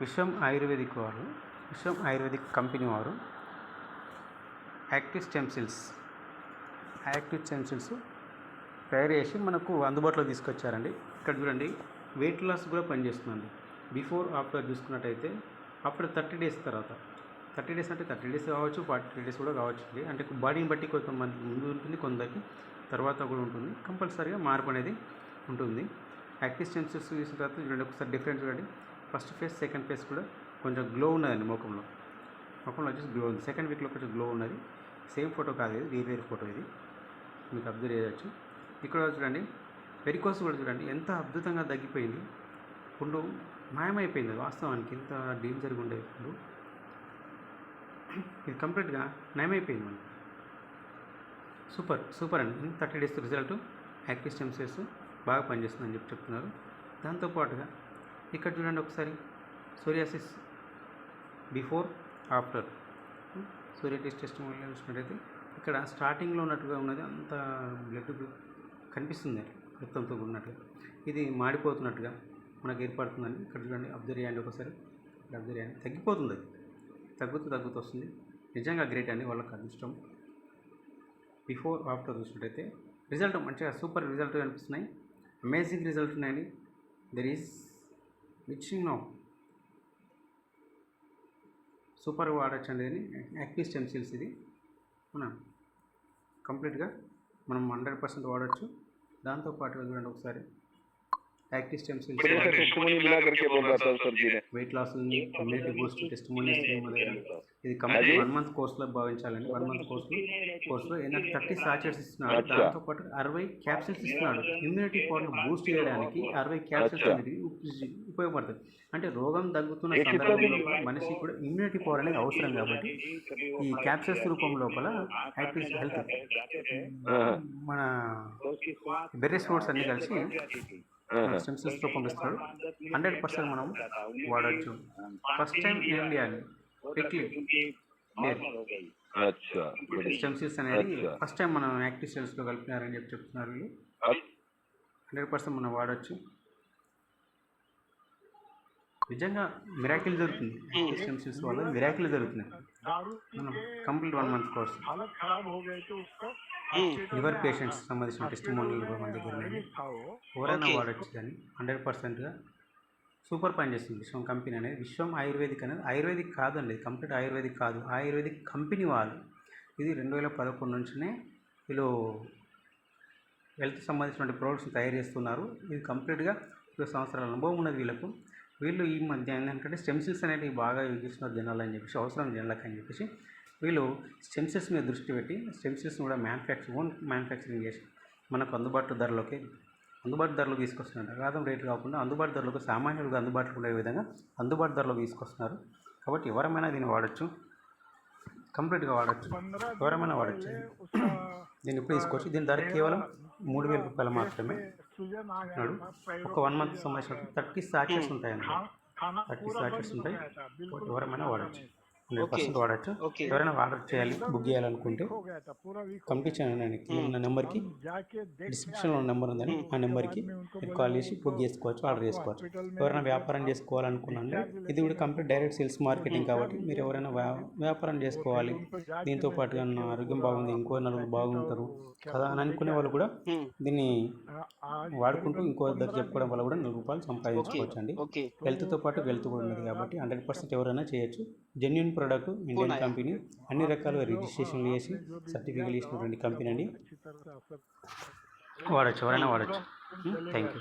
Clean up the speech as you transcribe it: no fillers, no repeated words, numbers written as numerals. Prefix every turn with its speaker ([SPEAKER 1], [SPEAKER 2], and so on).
[SPEAKER 1] విశ్వం ayurvedic company వారు active stem cells తయారు చేసి మనకు అందుబాటులో తీసుకొచ్చారండి. ఇక్కడ చూడండి, వెయిట్ లాస్ కూడా పనిచేస్తుందండి. బిఫోర్ ఆఫ్టర్ చూసుకున్నట్టయితే ఆఫ్టర్ 30 డేస్ తర్వాత, 30 డేస్ అంటే 30 డేస్ కావచ్చు, 40 డేస్ కూడా కావచ్చు అండి. అంటే బాడీని బట్టి కొంతమంది ముందు ఉంటుంది, కొందరికి తర్వాత కూడా ఉంటుంది. కంపల్సరీగా మార్పు అనేది ఉంటుంది. యాక్టివ్ స్టెమ్ సెల్స్ చూసిన తర్వాత చూడండి, ఒకసారి డిఫరెన్స్ చూడండి. ఫస్ట్ ఫేజ్, సెకండ్ ఫేజ్ కూడా కొంచెం గ్లో ఉన్నదండి. ముఖంలో వచ్చేసి గ్లో ఉంది. సెకండ్ వీక్లో కొంచెం గ్లో ఉన్నది. సేమ్ ఫోటో కాదు, ఇది వేరే ఫోటో. ఇది మీకు అబ్జర్వ్ చేయవచ్చు. ఇక్కడ చూడండి, వెరికోస్ కూడా చూడండి ఎంత అద్భుతంగా తగ్గిపోయింది. పుండు మాయమైపోయింది. వాస్తవానికి ఇంత డేంజర్గా ఉండే పుండు ఇది కంప్లీట్గా నయమైపోయింది. మనకి సూపర్ అండి. 30 days result. Active stem cells బాగా పనిచేస్తుందని చెప్తున్నారు. దాంతోపాటుగా ఇక్కడ చూడండి ఒకసారి, psoriasis before after psoriasis test చూసినట్టయితే ఇక్కడ స్టార్టింగ్లో ఉన్నట్టుగా ఉన్నది అంత బ్లడ్ కనిపిస్తుంది, రక్తంతో ఉన్నట్టుగా. ఇది మాడిపోతున్నట్టుగా మనకు ఏర్పడుతుందని ఇక్కడ చూడండి, అబ్జర్వ్ చేయండి ఒకసారి. అబ్జర్వ్ చేయండి, తగ్గిపోతుంది. అది తగ్గుతూ వస్తుంది. నిజంగా గ్రేట్ అండి, వాళ్ళకి అదృష్టం. బిఫోర్ ఆఫ్టర్ చూసినట్టయితే రిజల్ట్ మంచిగా సూపర్ రిజల్ట్ కనిపిస్తున్నాయి. అమేజింగ్ రిజల్ట్ ఉన్నాయండి. దెర్ ఈజ్ విచింగ్ నౌ సూపర్ వాడచ్చు అండి. ఇది యాక్టివ్ స్టెమ్ సెల్స్. ఇది అవునా, కంప్లీట్గా మనం 100% వాడచ్చు. దాంతోపాటుగా చూడండి ఒకసారి, active stem cells weight loss, immunity boost, testimonials ఇది కంప్లీట్ 1 మంత్ కోర్సులో భావించాలండి. 1 మంత్ కోర్సులో ఏంటంటే 30 సాచెట్స్ ఇస్తున్నాడు. దాంతోపాటు 60 క్యాప్సిల్స్ ఇస్తున్నాడు. ఇమ్యూనిటీ పవర్ను బూస్ట్ చేయడానికి 60 క్యాప్సిల్స్ అనేది ఉపయోగపడుతుంది. అంటే రోగం తగ్గుతున్న సందర్భంలో మనిషి కూడా ఇమ్యూనిటీ పవర్ అనేది అవసరం. కాబట్టి ఈ క్యాప్సిల్స్ రూపం లోపల యాక్టివ్ హెల్త్ మన బెర్రీస్ ఫ్రూట్స్ అన్నీ కలిసి స్టెమ్ సెల్స్ రూపం ఇస్తాడు. 100% మనం వాడచ్చు. First time India stem cells అనేది ఫస్ట్ టైం మనం యాక్టివ్ సెల్స్లో కలిపినారని చెప్తున్నారు. 100% మనం వాడచ్చు. నిజంగా మిరాకిల్ జరుగుతుంది. యాక్టివ్ స్టెమ్ సెల్స్ వల్ల మిరాకిల్ జరుగుతుంది. మనం complete 1 month course. Liver patients సంబంధించిన టెస్టిమోనియల్ మన దగ్గర ఎవరైనా వాడచ్చు. కానీ 100%గా సూపర్ పని చేస్తుంది విశ్వం కంపెనీ అనేది. విశ్వం ఆయుర్వేదిక్ అనేది ఆయుర్వేదిక్ కాదండి, కంప్లీట్ ఆయుర్వేదిక్ కాదు, ఆయుర్వేదిక్ కంపెనీ వాళ్ళు. ఇది 2011 నుంచినే వీళ్ళు హెల్త్ సంబంధించిన ప్రొడక్ట్స్ తయారు చేస్తున్నారు. ఇది కంప్లీట్గా 20 సంవత్సరాల అనుభవం ఉన్నది వీళ్ళకు. వీళ్ళు ఈ మధ్య ఏంటంటే స్టెమ్ సెల్స్ అనేవి బాగా యూజ్ చేస్తున్నారు జనాలు అని చెప్పేసి, అవసరం జనాలకు అని చెప్పేసి వీళ్ళు స్టెమ్ సెల్స్ మీద దృష్టి పెట్టి స్టెమ్ సెల్స్ని కూడా మ్యానుఫ్యాక్చరింగ్ చేసి మనకు అందుబాటు ధరలో తీసుకొస్తున్నారు. అగాధం రేటు కాకుండా అందుబాటు ధరలకు, సామాన్యులకు అందుబాటులో ఉండే విధంగా అందుబాటు ధరలో తీసుకొస్తున్నారు. కాబట్టి ఎవరైనా దీన్ని వాడచ్చు, కంప్లీట్గా వాడచ్చు, ఎవరైనా వాడచ్చు. దీన్ని ఇప్పుడు తీసుకోవచ్చు. దీని ధర కేవలం 3,000 రూపాయలు మాత్రమే. ఒక 1 మంత్ సంబంధించిన 30 సాచెట్స్ ఉంటాయండి. 30 సాచెట్స్ ఉంటాయి. ఎవరైనా వాడచ్చు, 100% వాడచ్చు. ఎవరైనా ఆర్డర్ చేయాలి, బుక్ చేయాలనుకుంటే పంపించాను. ఉన్న నెంబర్కి, డిస్క్రిప్షన్లో ఉన్న నెంబర్ ఉందని, ఆ నెంబర్కి మీరు కాల్ చేసి బుక్ చేసుకోవచ్చు, ఆర్డర్ చేసుకోవచ్చు. ఎవరైనా వ్యాపారం చేసుకోవాలనుకున్నాను, ఇది కూడా కంప్లీట్ డైరెక్ట్ సేల్స్ మార్కెటింగ్ కాబట్టి మీరు ఎవరైనా వ్యాపారం చేసుకోవాలి, దీంతో పాటుగా నా ఆరోగ్యం బాగుంది, ఇంకో నలుగురు బాగుంటారు కదా అని అనుకునే వాళ్ళు కూడా దీన్ని వాడుకుంటూ ఇంకో దగ్గర చెప్పుకోవడం వల్ల కూడా 100 రూపాయలు సంపాదించుకోవచ్చు అండి. హెల్త్తో పాటు వెల్త్ కూడా ఉన్నది కాబట్టి 100% ఎవరైనా చేయొచ్చు. జెన్యున్ ప్రోడక్ట్, ఇండియన్ కంపెనీ, అన్ని రకాలుగా రిజిస్ట్రేషన్లు చేసి సర్టిఫికేట్ ఇచ్చినటువంటి కంపెనీ అండి. వాడచ్చు, ఎవరైనా వాడచ్చు. Thank you.